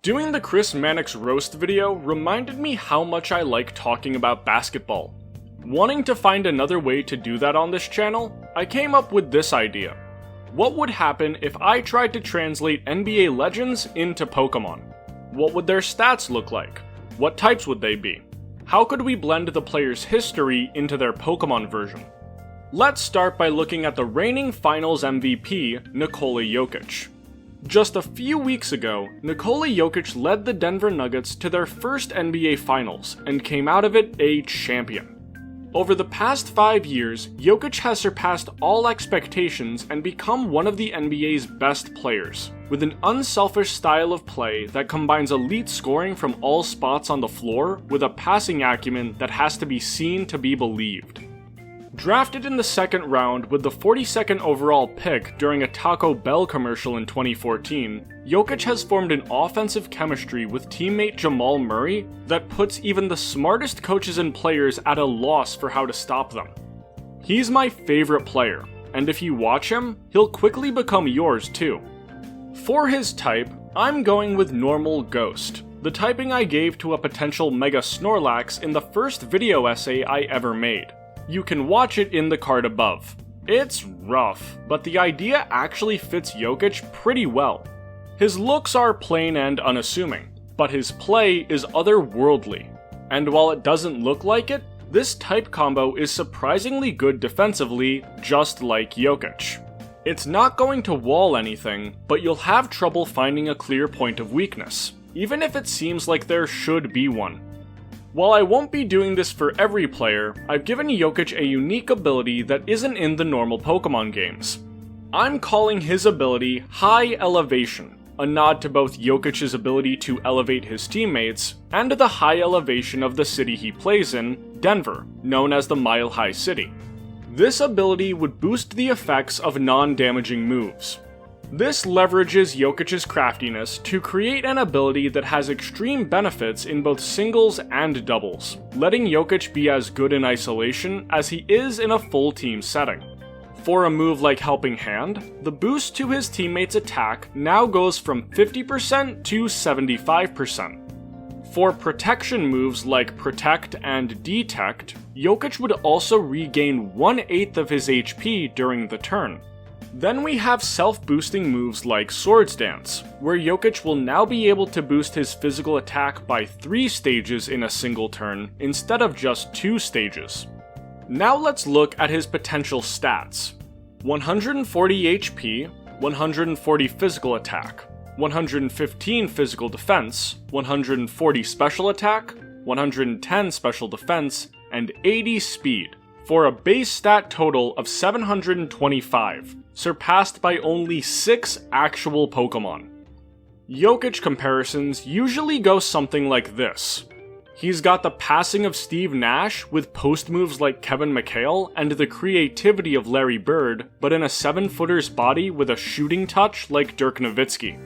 Doing the Chris Mannix roast video reminded me how much I like talking about basketball. Wanting to find another way to do that on this channel, I came up with this idea. What would happen if I tried to translate NBA legends into Pokemon? What would their stats look like? What types would they be? How could we blend the player's history into their Pokemon version? Let's start by looking at the reigning Finals MVP, Nikola Jokic. Just a few weeks ago, Nikola Jokic led the Denver Nuggets to their first NBA Finals and came out of it a champion. Over the past 5 years, Jokic has surpassed all expectations and become one of the NBA's best players, with an unselfish style of play that combines elite scoring from all spots on the floor with a passing acumen that has to be seen to be believed. Drafted in the second round with the 42nd overall pick during a Taco Bell commercial in 2014, Jokic has formed an offensive chemistry with teammate Jamal Murray that puts even the smartest coaches and players at a loss for how to stop them. He's my favorite player, and if you watch him, he'll quickly become yours too. For his type, I'm going with Normal Ghost, the typing I gave to a potential Mega Snorlax in the first video essay I ever made. You can watch it in the card above. It's rough, but the idea actually fits Jokic pretty well. His looks are plain and unassuming, but his play is otherworldly. And while it doesn't look like it, this type combo is surprisingly good defensively, just like Jokic. It's not going to wall anything, but you'll have trouble finding a clear point of weakness, even if it seems like there should be one. While I won't be doing this for every player, I've given Jokic a unique ability that isn't in the normal Pokemon games. I'm calling his ability High Elevation, a nod to both Jokic's ability to elevate his teammates, and the high elevation of the city he plays in, Denver, known as the Mile High City. This ability would boost the effects of non-damaging moves. This leverages Jokic's craftiness to create an ability that has extreme benefits in both singles and doubles, letting Jokic be as good in isolation as he is in a full team setting. For a move like Helping Hand, the boost to his teammates' attack now goes from 50% to 75%. For protection moves like Protect and Detect, Jokic would also regain 1/8 of his HP during the turn. Then we have self-boosting moves like Swords Dance, where Jokic will now be able to boost his physical attack by 3 stages in a single turn, instead of just 2 stages. Now let's look at his potential stats. 140 HP, 140 physical attack, 115 physical defense, 140 special attack, 110 special defense, and 80 speed, for a base stat total of 725, surpassed by only 6 actual Pokemon. Jokic comparisons usually go something like this. He's got the passing of Steve Nash with post moves like Kevin McHale and the creativity of Larry Bird, but in a 7-footer's body with a shooting touch like Dirk Nowitzki.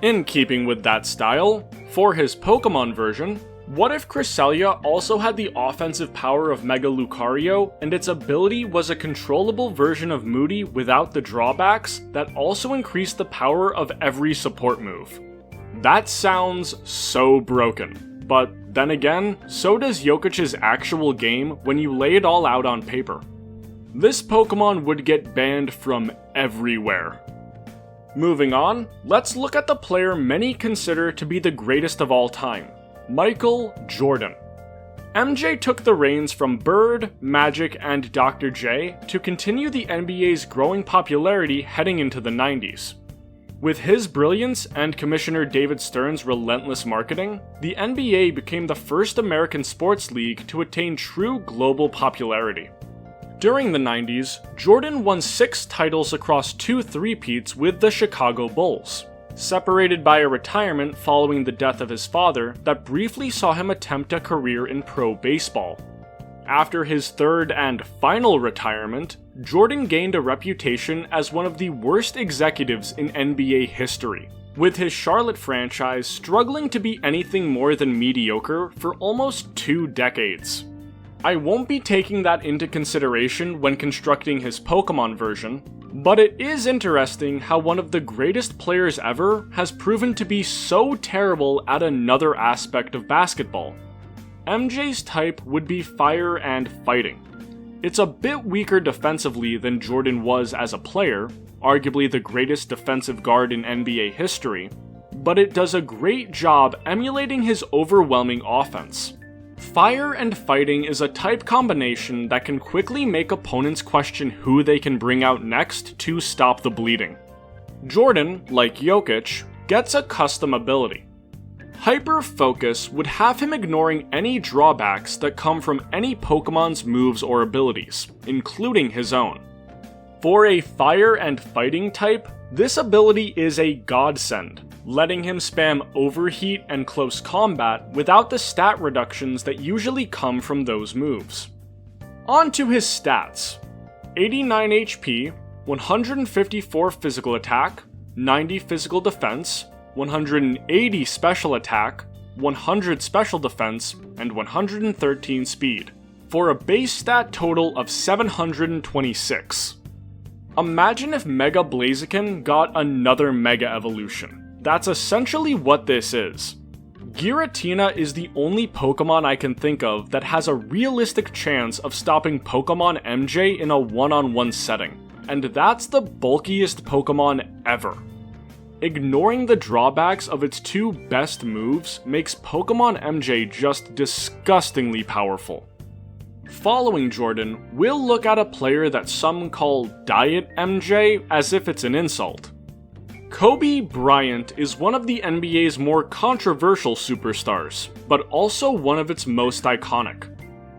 In keeping with that style, for his Pokemon version, what if Cresselia also had the offensive power of Mega Lucario, and its ability was a controllable version of Moody without the drawbacks that also increased the power of every support move? That sounds so broken, but then again, so does Jokic's actual game when you lay it all out on paper. This Pokemon would get banned from everywhere. Moving on, let's look at the player many consider to be the greatest of all time, Michael Jordan. MJ took the reins from Bird, Magic, and Dr. J to continue the NBA's growing popularity heading into the 90s. With his brilliance and Commissioner David Stern's relentless marketing, the NBA became the first American sports league to attain true global popularity. During the 90s, Jordan won 6 titles across 2 three-peats with the Chicago Bulls, separated by a retirement following the death of his father that briefly saw him attempt a career in pro baseball. After his 3rd and final retirement, Jordan gained a reputation as one of the worst executives in NBA history, with his Charlotte franchise struggling to be anything more than mediocre for almost 2 decades. I won't be taking that into consideration when constructing his Pokemon version, But it is interesting how one of the greatest players ever has proven to be so terrible at another aspect of basketball. MJ's type would be fire and fighting. It's a bit weaker defensively than Jordan was as a player, arguably the greatest defensive guard in NBA history, but it does a great job emulating his overwhelming offense. Fire and fighting is a type combination that can quickly make opponents question who they can bring out next to stop the bleeding. Jordan, like Jokic, gets a custom ability. Hyper Focus would have him ignoring any drawbacks that come from any Pokemon's moves or abilities, including his own. For a fire and fighting type, this ability is a godsend, letting him spam overheat and close combat without the stat reductions that usually come from those moves. On to his stats: 89 HP, 154 physical attack, 90 physical defense, 180 special attack, 100 special defense, and 113 speed, for a base stat total of 726. Imagine if Mega Blaziken got another Mega Evolution. That's essentially what this is. Giratina is the only Pokemon I can think of that has a realistic chance of stopping Pokemon MJ in a one-on-one setting, and that's the bulkiest Pokemon ever. Ignoring the drawbacks of its two best moves makes Pokemon MJ just disgustingly powerful. Following Jordan, we'll look at a player that some call Diet MJ as if it's an insult. Kobe Bryant is one of the NBA's more controversial superstars, but also one of its most iconic.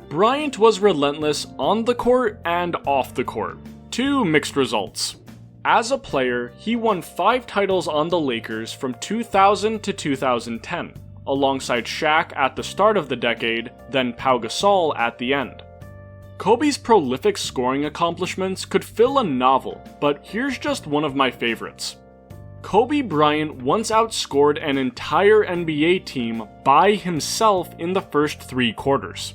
Bryant was relentless on the court and off the court. Two mixed results. As a player, he won 5 titles on the Lakers from 2000 to 2010, alongside Shaq at the start of the decade, then Pau Gasol at the end. Kobe's prolific scoring accomplishments could fill a novel, but here's just one of my favorites. Kobe Bryant once outscored an entire NBA team by himself in the first 3 quarters.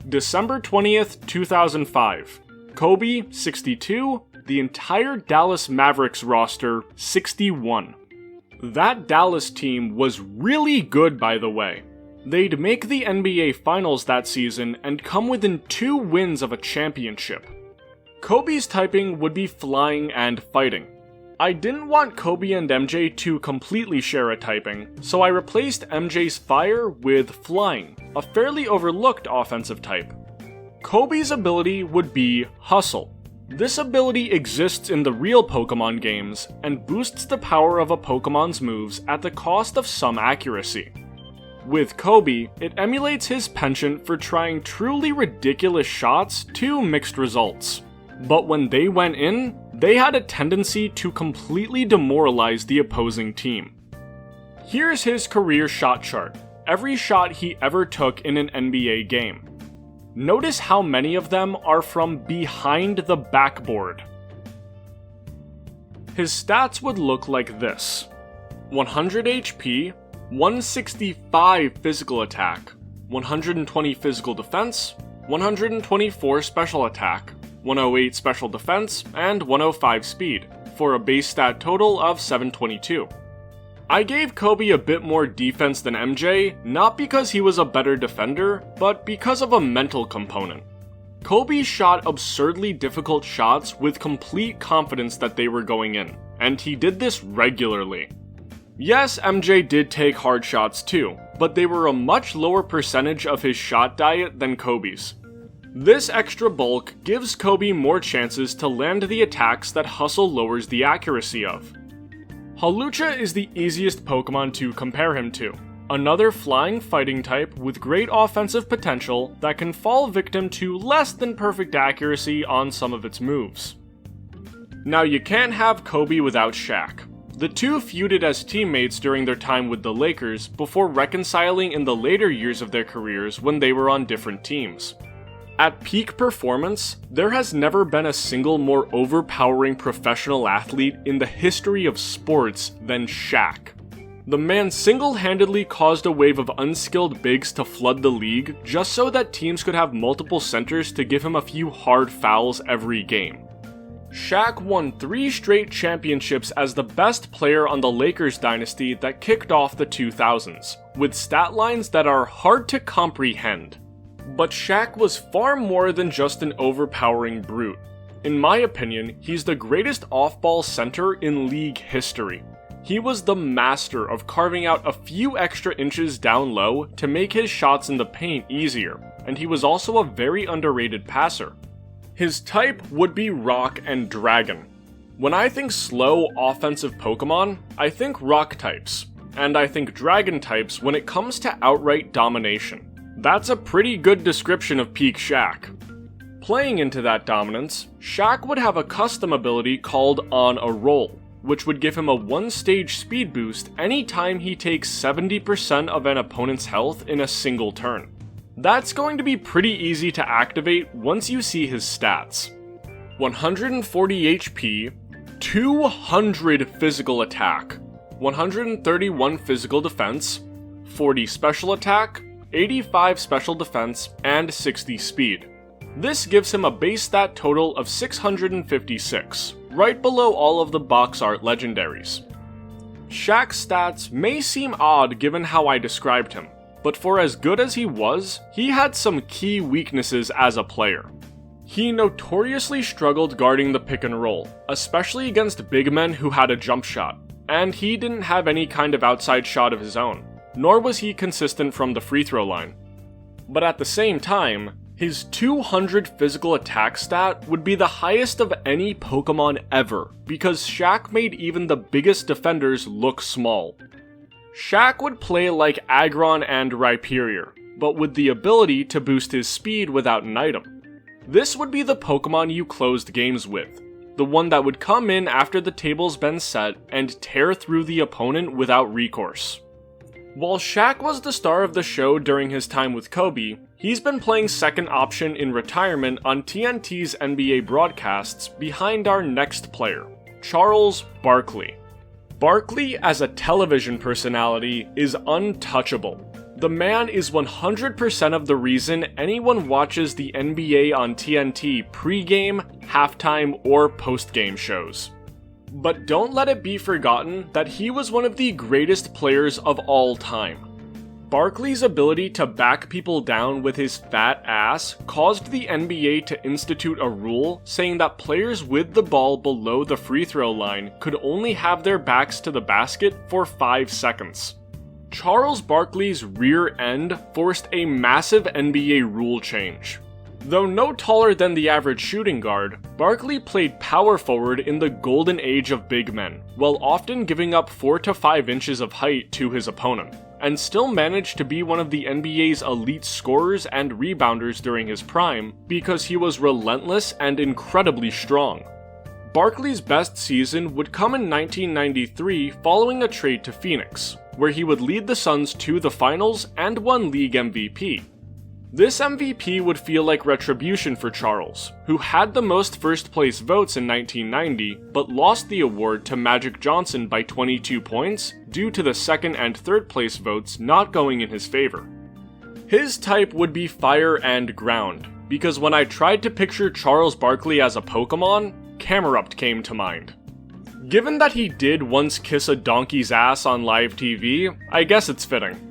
December 20th, 2005. Kobe, 62, the entire Dallas Mavericks roster, 61. That Dallas team was really good, by the way. They'd make the NBA Finals that season and come within 2 wins of a championship. Kobe's typing would be flying and fighting. I didn't want Kobe and MJ to completely share a typing, so I replaced MJ's fire with flying, a fairly overlooked offensive type. Kobe's ability would be Hustle. This ability exists in the real Pokemon games and boosts the power of a Pokemon's moves at the cost of some accuracy. With Kobe, it emulates his penchant for trying truly ridiculous shots to mixed results. But when they went in, they had a tendency to completely demoralize the opposing team. Here's his career shot chart, every shot he ever took in an NBA game. Notice how many of them are from behind the backboard. His stats would look like this: 100 HP, 165 physical attack, 120 physical defense, 124 special attack, 108 special defense, and 105 speed, for a base stat total of 722. I gave Kobe a bit more defense than MJ, not because he was a better defender, but because of a mental component. Kobe shot absurdly difficult shots with complete confidence that they were going in, and he did this regularly. Yes, MJ did take hard shots too, but they were a much lower percentage of his shot diet than Kobe's. This extra bulk gives Kobe more chances to land the attacks that Hustle lowers the accuracy of. Hawlucha is the easiest Pokemon to compare him to, another flying fighting type with great offensive potential that can fall victim to less than perfect accuracy on some of its moves. Now you can't have Kobe without Shaq. The two feuded as teammates during their time with the Lakers before reconciling in the later years of their careers when they were on different teams. At peak performance, there has never been a single more overpowering professional athlete in the history of sports than Shaq. The man single-handedly caused a wave of unskilled bigs to flood the league just so that teams could have multiple centers to give him a few hard fouls every game. Shaq won 3 straight championships as the best player on the Lakers dynasty that kicked off the 2000s, with stat lines that are hard to comprehend. But Shaq was far more than just an overpowering brute. In my opinion, he's the greatest off-ball center in league history. He was the master of carving out a few extra inches down low to make his shots in the paint easier, and he was also a very underrated passer. His type would be Rock and Dragon. When I think slow offensive Pokemon, I think Rock types, and I think Dragon types when it comes to outright domination. That's a pretty good description of peak Shaq. Playing into that dominance, Shaq would have a custom ability called On a Roll, which would give him a 1-stage speed boost anytime he takes 70% of an opponent's health in a single turn. That's going to be pretty easy to activate once you see his stats. 140 HP, 200 physical attack, 131 physical defense, 40 special attack, 85 special defense, and 60 speed. This gives him a base stat total of 656, right below all of the box art legendaries. Shaq's stats may seem odd given how I described him, but for as good as he had some key weaknesses as a player. He notoriously struggled guarding the pick and roll, especially against big men who had a jump shot, and he didn't have any kind of outside shot of his own, nor was he consistent from the free throw line. But at the same time, his 200 physical attack stat would be the highest of any Pokemon ever, because Shaq made even the biggest defenders look small. Shaq would play like Aggron and Rhyperior, but with the ability to boost his speed without an item. This would be the Pokemon you closed games with, the one that would come in after the table's been set and tear through the opponent without recourse. While Shaq was the star of the show during his time with Kobe, he's been playing second option in retirement on TNT's NBA broadcasts behind our next player, Charles Barkley. Barkley as a television personality is untouchable. The man is 100% of the reason anyone watches the NBA on TNT pre-game, halftime, or post-game shows. But don't let it be forgotten that he was one of the greatest players of all time. Barkley's ability to back people down with his fat ass caused the NBA to institute a rule saying that players with the ball below the free throw line could only have their backs to the basket for 5 seconds. Charles Barkley's rear end forced a massive NBA rule change. Though no taller than the average shooting guard, Barkley played power forward in the golden age of big men, while often giving up 4 to 5 inches of height to his opponent, and still managed to be one of the NBA's elite scorers and rebounders during his prime because he was relentless and incredibly strong. Barkley's best season would come in 1993 following a trade to Phoenix, where he would lead the Suns to the finals and won league MVP. This MVP would feel like retribution for Charles, who had the most first place votes in 1990 but lost the award to Magic Johnson by 22 points due to the second and third place votes not going in his favor. His type would be fire and ground, because when I tried to picture Charles Barkley as a Pokemon, Camerupt came to mind. Given that he did once kiss a donkey's ass on live TV, I guess it's fitting.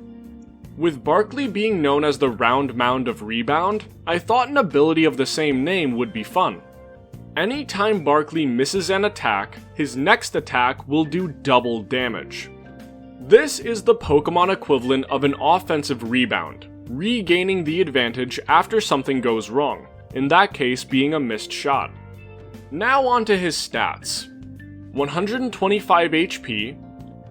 With Barkley being known as the round mound of rebound, I thought an ability of the same name would be fun. Anytime Barkley misses an attack, his next attack will do double damage. This is the Pokemon equivalent of an offensive rebound, regaining the advantage after something goes wrong, in that case being a missed shot. Now on to his stats. 125 HP,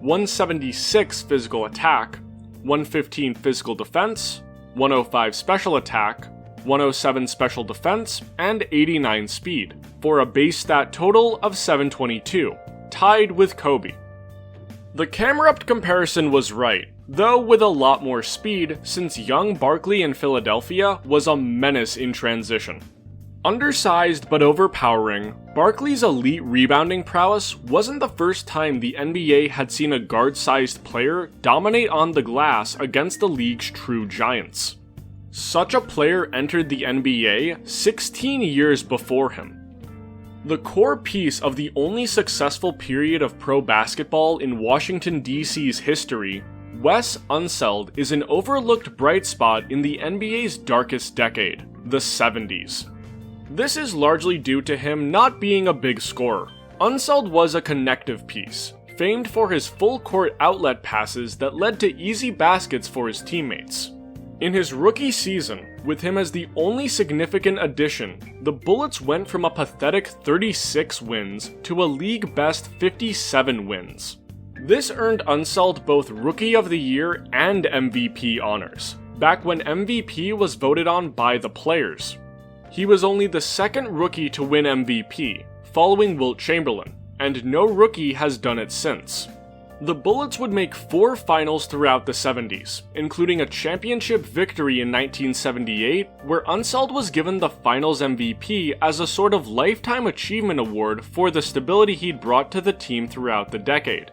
176 physical attack, 115 physical defense, 105 special attack, 107 special defense, and 89 speed, for a base stat total of 722, tied with Kobe. The Camerupt comparison was right, though with a lot more speed, since young Barkley in Philadelphia was a menace in transition. Undersized but overpowering, Barkley's elite rebounding prowess wasn't the first time the NBA had seen a guard-sized player dominate on the glass against the league's true giants. Such a player entered the NBA 16 years before him. The core piece of the only successful period of pro basketball in Washington, D.C.'s history, Wes Unseld is an overlooked bright spot in the NBA's darkest decade, the 70s. This is largely due to him not being a big scorer. Unseld was a connective piece, famed for his full-court outlet passes that led to easy baskets for his teammates. In his rookie season, with him as the only significant addition, the Bullets went from a pathetic 36 wins to a league-best 57 wins. This earned Unseld both Rookie of the Year and MVP honors, back when MVP was voted on by the players. He was only the second rookie to win MVP, following Wilt Chamberlain, and no rookie has done it since. The Bullets would make 4 finals throughout the 70s, including a championship victory in 1978, where Unseld was given the finals MVP as a sort of lifetime achievement award for the stability he'd brought to the team throughout the decade.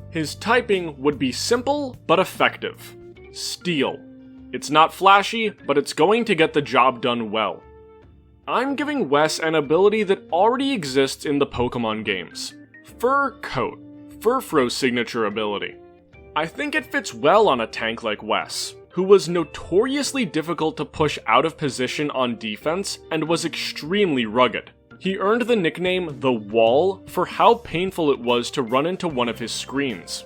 His typing would be simple but effective. Steal. It's not flashy, but it's going to get the job done well. I'm giving Wes an ability that already exists in the Pokemon games. Fur Coat. Furfro's signature ability. I think it fits well on a tank like Wes, who was notoriously difficult to push out of position on defense and was extremely rugged. He earned the nickname The Wall for how painful it was to run into one of his screens.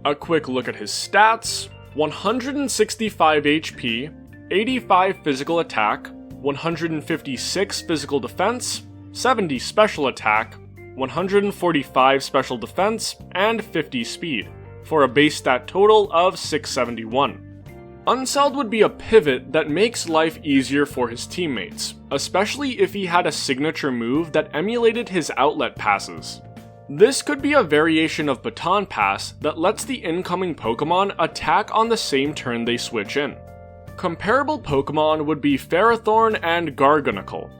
A quick look at his stats: 165 HP, 85 physical attack, 156 physical defense, 70 special attack, 145 special defense, and 50 speed, for a base stat total of 671. Unseld would be a pivot that makes life easier for his teammates, especially if he had a signature move that emulated his outlet passes. This could be a variation of Baton Pass that lets the incoming Pokemon attack on the same turn they switch in. Comparable Pokemon would be Ferrothorn and Garganacl.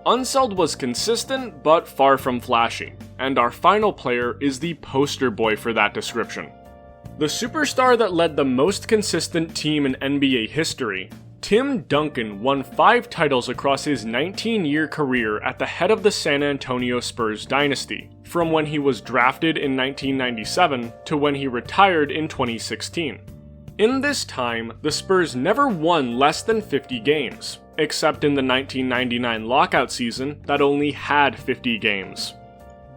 Unseld was consistent but far from flashy, and our final player is the poster boy for that description. The superstar that led the most consistent team in NBA history, Tim Duncan won 5 titles across his 19-year career at the head of the San Antonio Spurs dynasty, from when he was drafted in 1997 to when he retired in 2016. In this time, the Spurs never won less than 50 games, except in the 1999 lockout season that only had 50 games.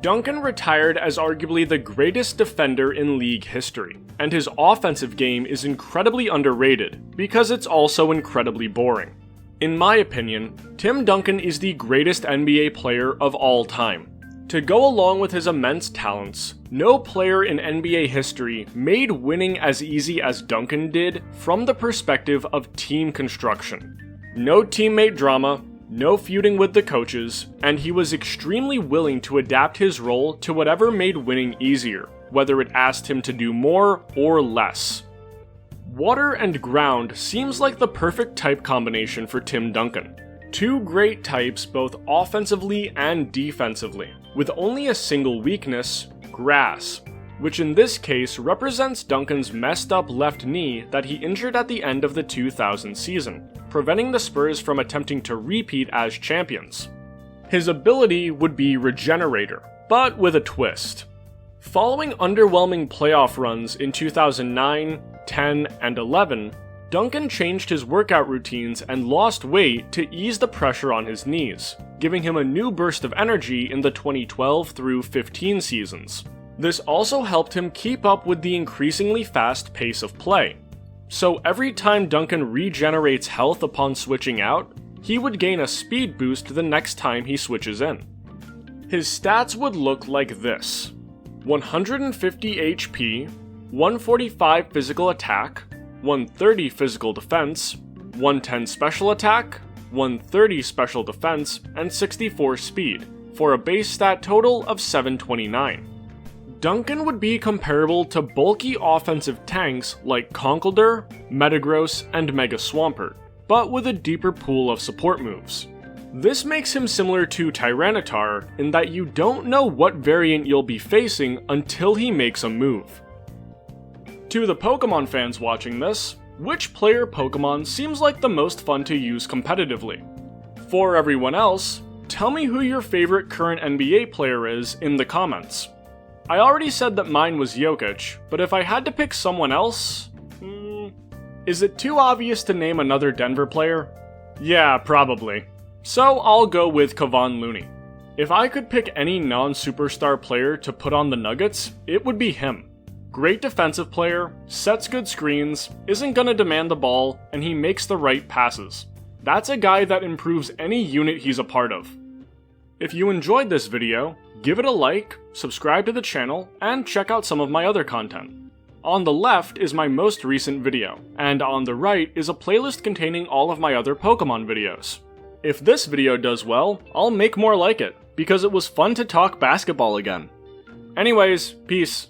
Duncan retired as arguably the greatest defender in league history, and his offensive game is incredibly underrated because it's also incredibly boring. In my opinion, Tim Duncan is the greatest NBA player of all time. To go along with his immense talents, no player in NBA history made winning as easy as Duncan did from the perspective of team construction. No teammate drama, no feuding with the coaches, and he was extremely willing to adapt his role to whatever made winning easier, whether it asked him to do more or less. Water and ground seems like the perfect type combination for Tim Duncan. 2 great types both offensively and defensively, with only a single weakness, grass, which in this case represents Duncan's messed up left knee that he injured at the end of the 2000 season, preventing the Spurs from attempting to repeat as champions. His ability would be Regenerator, but with a twist. Following underwhelming playoff runs in 2009, 10, and 11, Duncan changed his workout routines and lost weight to ease the pressure on his knees, giving him a new burst of energy in the 2012 through 15 seasons. This also helped him keep up with the increasingly fast pace of play. So every time Duncan regenerates health upon switching out, he would gain a speed boost the next time he switches in. His stats would look like this: 150 HP, 145 physical attack, 130 physical defense, 110 special attack, 130 special defense, and 64 speed, for a base stat total of 729. Duncan would be comparable to bulky offensive tanks like Conkeldurr, Metagross, and Mega Swampert, but with a deeper pool of support moves. This makes him similar to Tyranitar in that you don't know what variant you'll be facing until he makes a move. To the Pokemon fans watching this, which player Pokemon seems like the most fun to use competitively? For everyone else, tell me who your favorite current NBA player is in the comments. I already said that mine was Jokic, but if I had to pick someone else... is it too obvious to name another Denver player? Yeah, probably. So I'll go with Kevon Looney. If I could pick any non-superstar player to put on the Nuggets, it would be him. Great defensive player, sets good screens, isn't gonna demand the ball, and he makes the right passes. That's a guy that improves any unit he's a part of. If you enjoyed this video, give it a like, subscribe to the channel, and check out some of my other content. On the left is my most recent video, and on the right is a playlist containing all of my other Pokemon videos. If this video does well, I'll make more like it, because it was fun to talk basketball again. Anyways, peace.